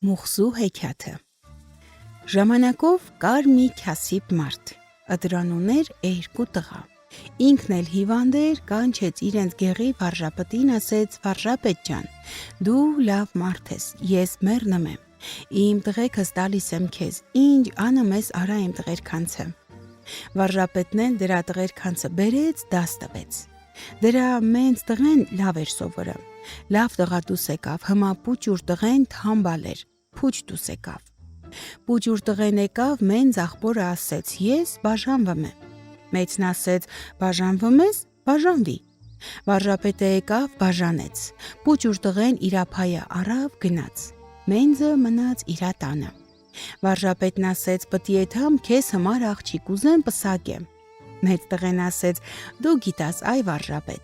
Մուխսու հեքիաթը Ժամանակով կար մի քյասիպ մարդ, դրան ուներ 2 տղա։ Ինքն էլ հիվանդ էր, կանչեց իրենց գեղի վարժապետին, ասեց. «Վարժապետ ջան, դու լավ մարդ ես, ես մեռնում եմ, իմ տղեկս տալիս եմ քեզ, ինչ անեմ ես արա իմ տղերքանցը»։ Վարժապետն էլ դրա տղերքանցը բերեց, դաս տվեց։ Դրա մեծ տղեն լավ էր սովորում, լավ տղա դուս եկավ, հիմա պուճուր տղեն թամբալ էր, փուչ դուս եկավ։ Պուճուր տղեն եկավ, մեծ աղբորը ասեց. «Ես բաժանվում եմ»։ Մեծն ասեց. «Բաժանվում ես, բաժանվի»։ Վարժապետը եկավ, բաժանեց։ Պուճուր տղեն իրա փայը առավ, գնաց։ Մեծը մնաց իրա տանը։ Վարժապետն ասեց. «Պտի եթամ քեզ համար աղջիկ ուզեմ պսակեմ»։ Մեծ տղեն ասեց. «Դու գիտաս, այ վարժապետ»։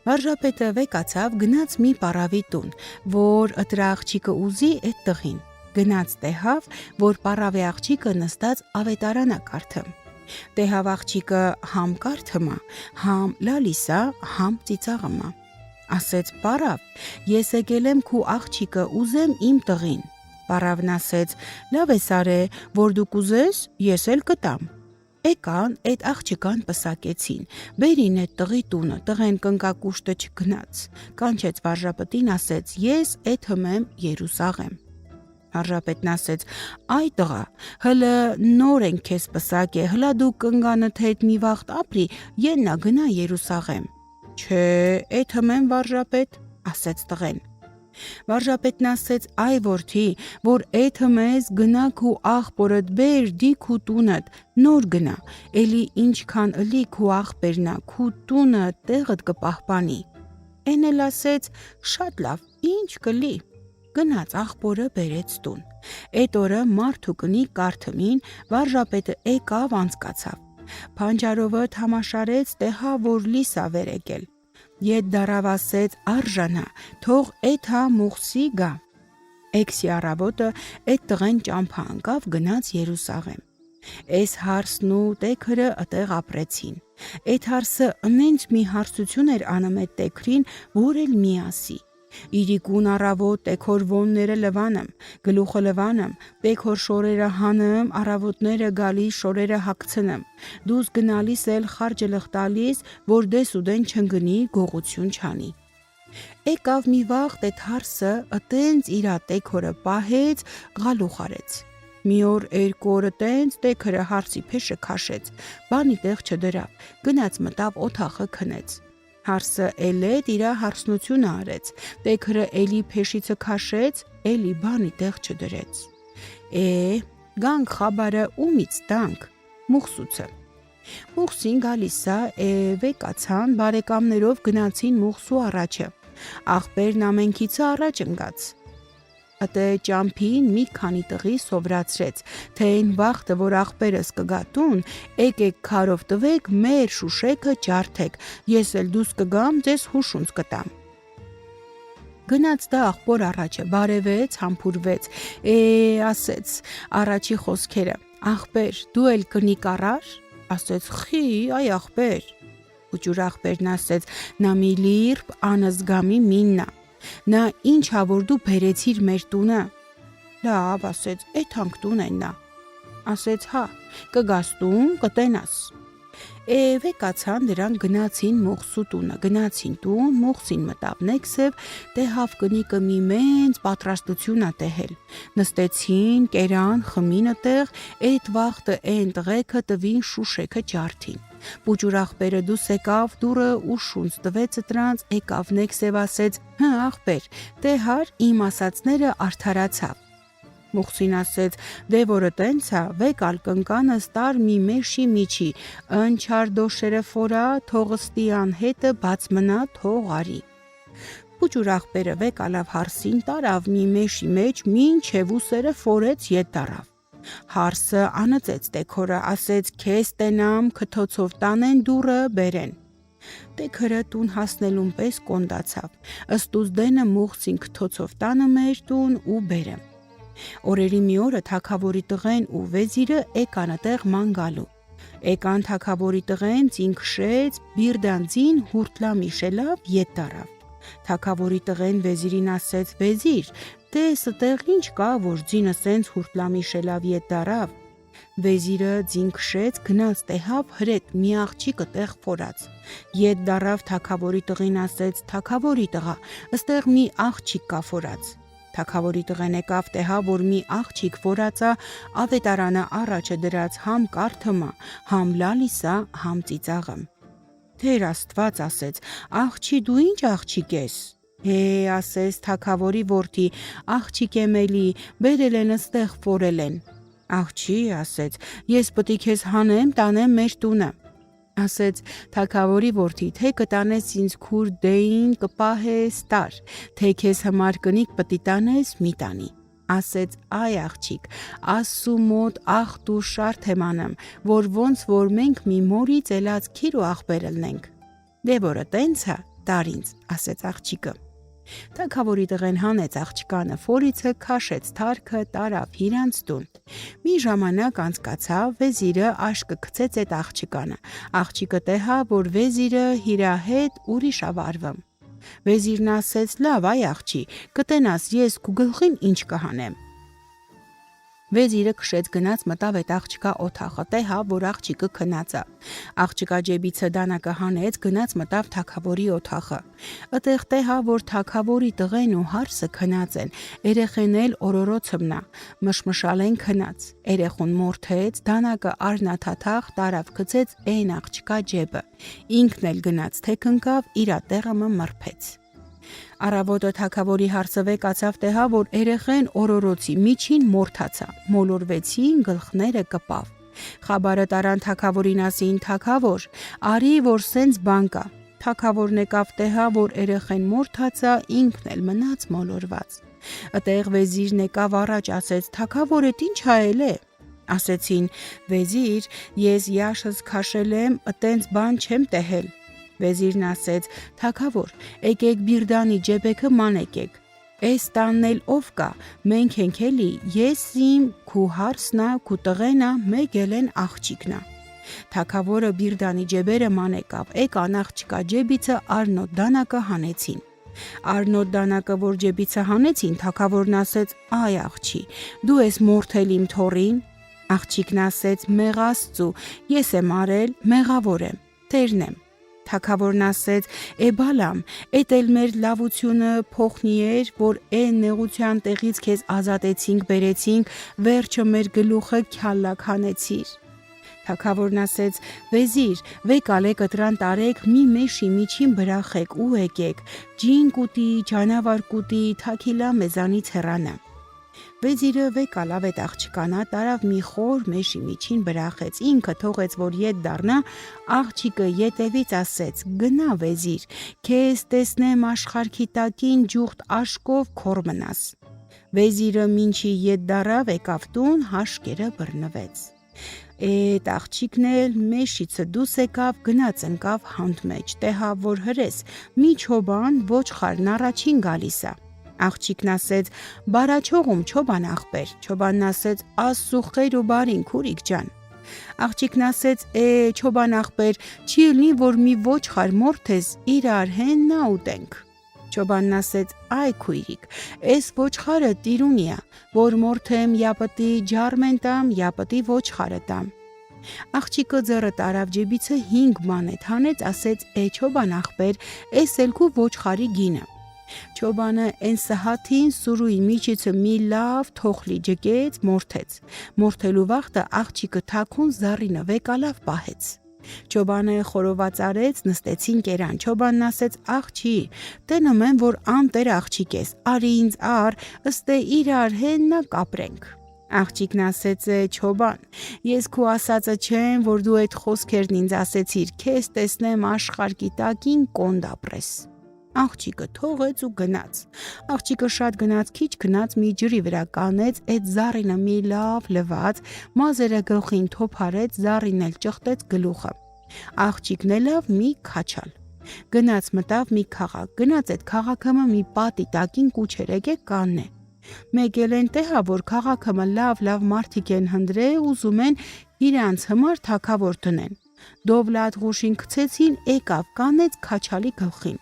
Վարժապետը վեկացավ, գնաց մի պարավի տուն, որ դրա աղջիկը ուզի այդ տղին։ Գնաց տեսավ, որ պարավի աղջիկը նստած ավետարանա կարդում։ Տեսավ աղջիկը համ կարդումա, համ լալիսա, համ ծիծաղումա։ Ասեց. «Պարավ, ես եկել եմ քու աղջիկը ուզեմ իմ տղին»։ Պարավն ասեց. «Լավ ես արել, որ դու կուզես, ես էլ կտամ»։ Եկան, այդ աղջկան պսակեցին, բերին այդ տղի տունը, տղեն կնկակուշտը չգնաց, կանչեց վարժապետին, ասեց. «Ես էթում եմ Երուսաղեմ»։ Վարժապետն ասեց. «Այ տղա, հլը նոր ենք քեզ պսակե, հլա դու կնգանդ հետ մի վաղտ ապրի, եննա գնա Երուսաղեմ»։ «Չէ, էթում եմ վարժապետ», ասեց տղեն։ Վարժապետն ասեց. «Այ որդի, որ էթում ես, գնա քու աղբորդ բեր, դի քու տունդ, նոր գնա, էլի ինչքան ըլի քու աղբերնա, քու տունը տեղդ կպահպանի»։ Էն էլ ասեց. «Շատ լավ, ինչ կլի»։ Գնաց աղբորը բերեց տուն։ Այդ օրը մարդու կնի կարդումին վարժապետը եկավ, անցկացավ։ Փանջարովը թամաշարեց, տեսավ, որ լիս ա վեր եկել։ Ետ դարավ, ասեց. «Արժանա, թող էթա մուխսի գա»։ Էքսի առավոտը այդ տղեն ճամփա ընկավ, գնաց Երուսաղեմ։ Էս հարսն ու տեքրը ըտեղ ապրեցին։ Այդ հարսը ընենց մի հարսություն էր անում այդ տեքրին, որ էլ մի ասի։ Իրիկուն առավոտ տեքոր ոնները լվանեմ, գլուխը լվանեմ, տեքոր շորերը հանեմ, առավոտները գալիս շորերը հագցնեմ, դուս գնալիս էլ խարջը լղտալիս, որ դես ու դեն չընգնի, գողություն չանի։ Եկավ մի վաղտ այդ հարսը ըտենց իրա տեքորը պահեց, գալուխ արեց։ Մի օր 2 օրը տենց տեքրը հարսի փեշը քաշեց, բանի տեղ չդրավ, գնաց մտավ օթախը քնեց։ Հարսը էլետ իրա հարսնությունը արեց, տեքրը էլի փեշիցը քաշեց, էլի բանի տեղ չդրեց։ Գանք խաբարը ումից տանք, մուխսուցը։ Մուխսին գալիսա, վեկացան, բարեկամներով գնացին մուխսու առաջը։ Աղբերն ամենքիցը առաջ ընկած։ Ըտե ճամփին մի քանի տղի սովրացրեց, թե այն վաղտը, որ աղբերս կգա տուն, եկեք քարով տվեք, մեր շուշեքը ջարդեք, ես էլ դուս կգամ, ձեզ հուշունց կտամ։ Գնաց դա աղբոր առաջը, բարևեց, համբուրվեց, ասեց առաջի խոսքերը. «Աղբեր, դու էլ կնիկ առար»։ Ասեց. «Խի, այ աղբեր»։ Ուճուր աղբերն ասեց. «Նա մի լիրբ անզգամի միննա, նա ինչա որ դու բերեցիր մեր տունը»։ Լավ, ասեց, էթանք տուն են նա։ Ասեց. «Հա, կգաս տուն, կտենաս»։ Վեկացան, դրան գնացին մուխսու տունը, գնացին տուն, մուխսին մտավ նեքսև, տեսավ կնիկը մի մեծ պատրաստություն ա tehել։ Նստեցին, կերան, խմին ըտեղ, այդ վաղտը այն տղեկը տվին շուշեքը ջարդին։ Պուճուր աղբերը դուս եկավ, դուրը ու շունց տվեց դրանց, եկավ նեքսև, ասեց. «Հը աղբեր, տեսար իմ ասածները արդարացավ»։ Մուխսին ասեց. «Դե որը տենց ա, վեկալ կնկանս տար մի մեշի միջի, ընչար դոշերը ֆորա, թողստիան հետը բաց մնա, թող արի»։ Պուճուր աղբերը վեկալավ հարսին, տարավ մի մեշի մեջ, մինչև ուսերը ֆորեց ետ դարավ։ Հարսը անծեց տեքորը, ասեց. «Քեզ տենամ, քթոցով տանեն դուրը բերեն»։ Տեքրը տուն հասնելուն պես կոնդացավ, ըստուս դենը մուխսին քթոցով տանը մեր տուն ու բերեմ։ Օրերի մի օրը թագավորի տղեն ու վեզիրը եկան ըտեղ ման գալու։ Եկան թագավորի տղեն, ծին քշեց, բիրդանձին հուրթլա միշելավ, ետ դարավ։ Թագավորի տղեն վեզիրին ասեց. «Վեզիր, տես ըտեղ ինչ կա, որ ձինը սենց հուրտլամի շելավ ետ դարավ»։ Վեզիրը ձին քշեց, գնաց տեսավ հրետ մի աղջիկ ըտեղ ֆորած։ Ետ դարավ թագավորի տղին, ասեց. «Թագավորի տղա, ըստեղ մի աղջիկ կա ֆորած»։ Թագավորի տղեն եկավ տեսավ, որ մի աղջիկ ֆորածա, ավետարանը առաջը դրած համ կարթմա, համ լալիսա, համ ծիծաղը։ Տեր Աստված, ասեց, աղջի դու ինչ աղջիկ ես։ Ասեց թագավորի որդի, աղջիկ եմ էլի, բերել են ըստեղ ֆորել են։ Աղջի, ասեց, ես պտի քեզ հանեմ, տանեմ մեր տունը։ Ասեց թագավորի որդի, թե կտանես ինձ քուր դեին կպահես տար, թե քեզ համար կնիկ պտի տանես մի տանի։ Ասեց այ աղջիկ, Աստծու մոտ աղտ ու շարթ եմ անում, որ ոնց որ մենք մի մորի ծելած քիր ու աղբեր ըլնենք։ Դե որը տենց է, տար ինձ, ասեց աղջիկը։ Թագավորի տղեն հանեց աղջկանը ֆորիցը, քաշեց թարքը, տարավ իրանց տուն։ Մի ժամանակ անցկացավ, վեզիրը աշկը գցեց այդ աղջկանը։ Աղջիկը տեսավ, որ վեզիրը իրա հետ ուրիշ ավարվը։ Վեզիրն ասեց. «Լավ, այ աղջի, կտենաս ես քու գլխին ինչ կհանեմ»։ Վեզիրը քշեց, գնաց մտավ այդ աղջկա օթախը, տեսավ, որ աղջիկը քնած է։ Աղջկա ջեբիցը դանակը հանեց, գնաց մտավ թագավորի օթախը։ Այդտեղ տեսավ, որ թագավորի տղեն ու հարսը քնած են, երեխեն էլ օրորոցմնա, մշմշալ են քնած։ Երեխուն մորթեց, դանակը արնաթաթախ տարավ գցեց այն աղջկա ջեբը։ Ինքն էլ գնաց թեքնկավ, իրա տեղը մրփեց։ Առավոտը թագավորի հարսը վեկացավ, տեսավ, որ երեխեն օրորոցի միջին մորթացա, մոլորվեցին, գլխները կպավ։ Խաբարը տարան թագավորին, ասին. «Թագավոր, արի որ սենց բան կա»։ Թագավորն եկավ, տեսավ, որ երեխեն մորթացա, ինքն էլ մնաց մոլորված։ Այդտեղ վեզիրն եկավ առաջ, ասեց. «Թագավոր, էդ ինչ հայել է»։ Ասեցին. «Վեզիր, ես яшս քաշել եմ, ըտենց բան չեմ տեսել»։ Վեզիրն ասեց. «Թագավոր, եկեք բիրդանի ջեբեքը ման եկեք։ Էս տանն էլ ով կա, մենք ենք էլի, ես իմ, քու հարսնա, քու տղենա, մեկ էլ են աղջիկնա»։ Թագավորը բիրդանի ջեբերը ման եկավ, եկան աղջկա ջեբիցը արնոտ դանակը հանեցին։ Արնոտ դանակը որ ջեբիցը հանեցին, թագավորն ասեց. «Այ աղջի, դու ես մորթել իմ թորին»։ Աղջիկն ասեց. «Մեղ Աստծու, ես եմ արել, մեղավոր եմ, տերն եմ»։ Թագավորն ասեց. «Էբալամ, էդ էլ մեր լավությունը փոխնի էր, որ այն նեղության տեղից քեզ ազատեցինք, բերեցինք, վերջը մեր գլուխը քյալլակ հանեցիր»։ Թագավորն ասեց. «Վեզիր, վեկալ եք ըտրան տարեք, մի մեշի միջին բրախեք ու եկեք, ջին կուտի, ջանավար կուտի, թաքիլա մեզանից հեռանա»։ Վեզիրը վեկալավ այդ աղջկանա, տարավ մի խոր մեշի միջին բրախեց, ինքը թողեց, որ ետ դառնա, աղջիկը ետևից ասեց. «Գնա վեզիր, քեզ տեսնեմ աշխարհքի տակին ջուղտ աշկով քոր մնաս»։ Վեզիրը մինչի ետ դառավ, եկավ տուն, հաշկերը բռնվեց։ Այդ աղջիկն էլ մեշիցը դուս եկավ, գնաց ընկավ հանդ մեջ, տեսավ, որ հրես մի չոբան ոչխարն առաջին գալիս է։ Աղջիկն ասեց. «Բարաչողում չոբան աղբեր»։ Չոբանն ասեց. «Աստծու խեր ու բարին քուրիկ ջան»։ Աղջիկն ասեց. չոբան աղբեր, չի ըլնի, որ մի ոչխար մորթես, իրար հեն նա ուտենք»։ Չոբանն ասեց. «Այ քույրիկ, էս ոչխարը տիրունի է, որ մորթեմ, յա պտի ջարմեն տամ, յա պտի ոչխարը տամ»։ Աղջիկը ձեռը տարավ ջեբիցը 5 մանեթ հանեց, ասեց. «Չոբան աղբեր, էս էլ քու ոչխարի գինը»։ Չոբանը այն սահաթին սուրուի միջիցը մի լավ թոխլի ջկեց, մորթեց։ Մորթելու վաղտը աղջիկը թաքուն զառինը վեկալավ պահեց։ Չոբանը խորոված արեց, նստեցին կերան։ Չոբանն ասեց. «Աղջի, տենում եմ, որ անտեր աղջիկ ես, արի ինձ առ, ըստե իրար հեննա կապրենք»։ Աղջիկն ասեց. «Չոբան, ես քու ասածը չեմ, որ դու այդ խոսքերն ինձ ասեցիր, քեզ տեսնեմ աշխարհքի տակին կոնդ ապրես»։ Աղջիկը թողեց ու գնաց։ Աղջիկը շատ գնաց, քիչ գնաց, մի ջրի վրա կանեց, այդ զառինը մի լավ լված, մազերը գլխին թոփարեց, զառին էլ ճխտեց գլուխը։ Աղջիկն ելավ մի քաչալ։ Գնաց մտավ մի քաղաք, գնաց այդ քաղաքը մի պատի տակին կուչեր եկեք կաննե։ Մեկ էլ են տեղա, որ քաղաքը լավ մարդիկ են հնդրե, ուզում են իրանց համար թագավոր տնեն։ Դովլատ ղուշին գցեցին, եկավ կանեց քաչալի գլխին։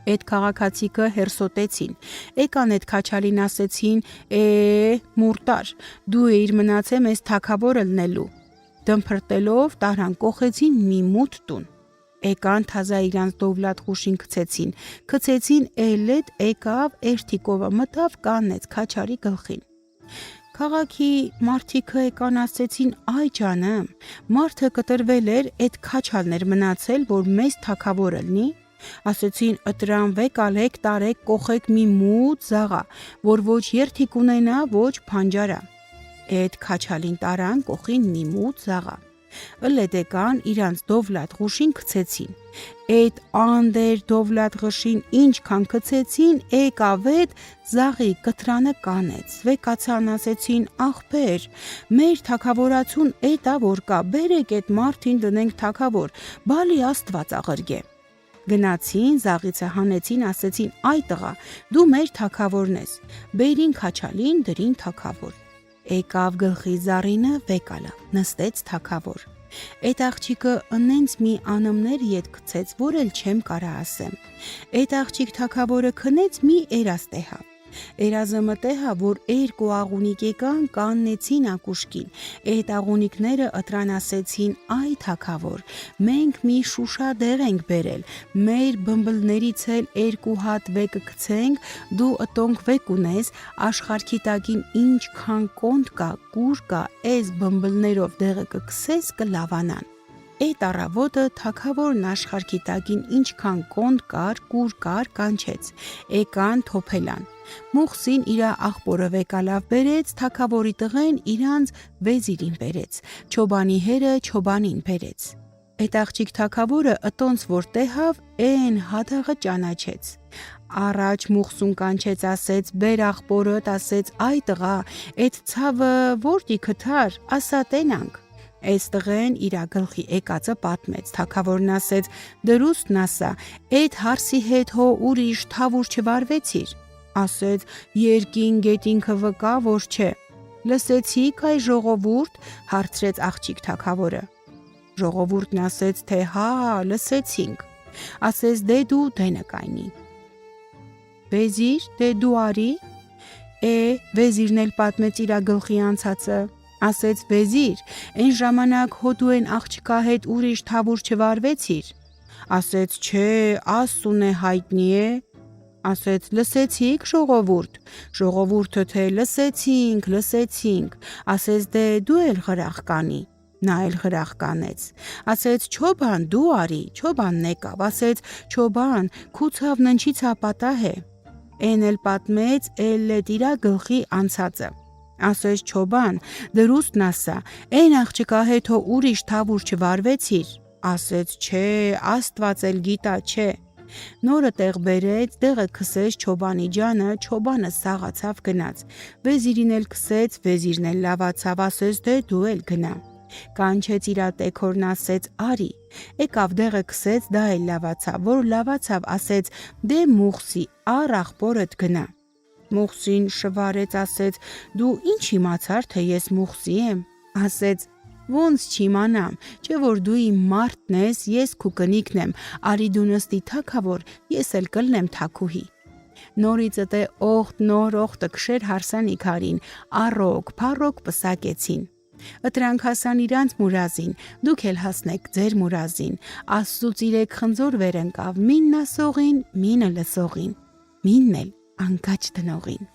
Էդ քաղաքացիքը հերսոտեցին, եկան էդ քաչալին ասեցին, մուրտար, դու էիր մնացե մեզ թագավորը լնելու, դմփրտելով տարան կողեցին մի մութ տուն, եկան թազա իրանց դովլատ խուշին քցեցին էլետ եկավ էրթիկովը մտավ կանեց քաչարի գլխին, քաղաքի մարդիկը եկան ասեցին այ ջանım, մարդը կտրվել էր էդ քաչալներ մնացել, որ մեզ թագավորը լնի, ասեցին ըտրան վեկ ալեք տարեք կողեք մի մութ զաղա, որ ոչ երթիկ ունենա, ոչ փանջարա, էդ քաչալին տարան կողին մի մութ զաղա, ըլետ եկան իրանց դովլատ խուշին քցեցին, էդ անդեր դովլատ ղշին ինչքան քցեցին, եկավ էդ զաղի կտրանը կանեց, վեկացան ասեցին աղբեր, մեր թագավորացուն էտա որ կա, բերեք էդ մարդին դնենք թագավոր, բալի աստված աղրգե, գնացին, զաղիցը հանեցին, ասեցին այ տղա, դու մեր թագավորն ես, բերին քաչալին դրին թագավոր, եկավ գլխի զառինը վեկալա, նստեց թագավոր, էդ աղջիկը ընենց մի անըմներ ետ գցեց, որ էլ չեմ կարա ասեմ, էդ աղջիկ թագավորը քնեց մի երաստեհավ, երազը մտեհա, որ երկու աղունիկ եկան կաննեցին ակուշկին, էդ աղունիկները ըտրան ասեցին այ թագավոր, մենք մի շուշա դեղ ենք բերել, մեր բմբլներից էլ երկու հատ վեկը գցենք, դու ըտոնք վեկ ունես, աշխարհքի տակին ինչքան կոնդ կա, կուր կա, էս բմբլներով դեղը կգցես կլավանան, էդ առավոտը թագավորն աշխարհքի տակին ինչքան կոնդ կար, կուր կար, կանչեց, եկան թոփելան, Մուխսին իրա աղբորը վեկալավ բերեց, թագավորի տղեն իրանց վեզիրին բերեց, չոբանի հերը չոբանին բերեց, էդ աղջիկ թագավորը ըտոնց որ տեհավ, էն հադաղը ճանաչեց, առաջ Մուխսուն կանչեց ասեց, բեր աղբորըտ ասեց, այ տղա, էդ ցավը որտի քթար, ասա տենանք, Էս տղեն իրա գլխի եկածը պատմեց, թագավորն ասեց, դրուստն ասա, էդ հարսի հետ հո ուրիշ թավուր չվարվեցիր, ասեց, երկին գետինքը վկա, որ չէ, լսեցիք այ ժողովուրդ, հարցրեց աղջիկ թագավորը, ժողովուրդն ասեց, թե հա, լսեցինք, ասեց, դե դու դենը կայնի, վեզիր, դե դու արի, վեզիրն էլ պատմեց իրա գլխի անցածը, ասեց վեզիր, այն ժամանակ հո դու են աղջկա հետ ուրիշ թավուր չվարվեցիր, ասեց չէ, Աստուն է հայտնի է, ասեց լսեցիք ժողովուրդ, ժողովուրդը թե լսեցինք, ասեց դե դու էլ գրախ կանի, նա էլ գրախ կանեց, ասեց չոբան դու արի, չոբանն եկավ, ասեց չոբան, քու ցավն ընչի ցապատահ է, այն էլ պատմեց էլլետ իրա գլխի անցածը, ասեց չոբան, դրուստն ասա, այն աղջկա հետ հո ուրիշ թավուր չվարվեցիր, ասեց չէ, Աստված էլ գիտա չէ, նորը տեղ բերեց, տեղը քսեց չոբանի ջանը, չոբանը սաղացավ գնաց, վեզիրին էլ քսեց, վեզիրն էլ լավացավ, ասեց դե դու էլ գնա, կանչեց իրա տեքորն ասեց արի, եկավ դեղը քսեց, դա էլ լավացավ, որ լավացավ, ասեց դե Մուխսի, առ աղբորդ գնա, Մուխսին շվարեց ասեց, դու ինչ իմացար, թե ես Մուխսի եմ, ասեց, ոնց չիմանամ, չէ որ դու իմ մարդն ես, ես քու կնիկն եմ, արի դու նստի թագավոր, ես էլ կլնեմ թագուհի, նորից ըտե օղտ նոր օղտը քշեր հարսանիք արին, առոք, փառոք պսակեցին, ըտրանք հասան իրանց մուրազին, դուք էլ հասնեք ձեր մուրազին, Աստծուց իրեք խնձոր վեր ընկավ, մինն ասողին, մինը լսողին, մինն էլ անկաչ տնողին,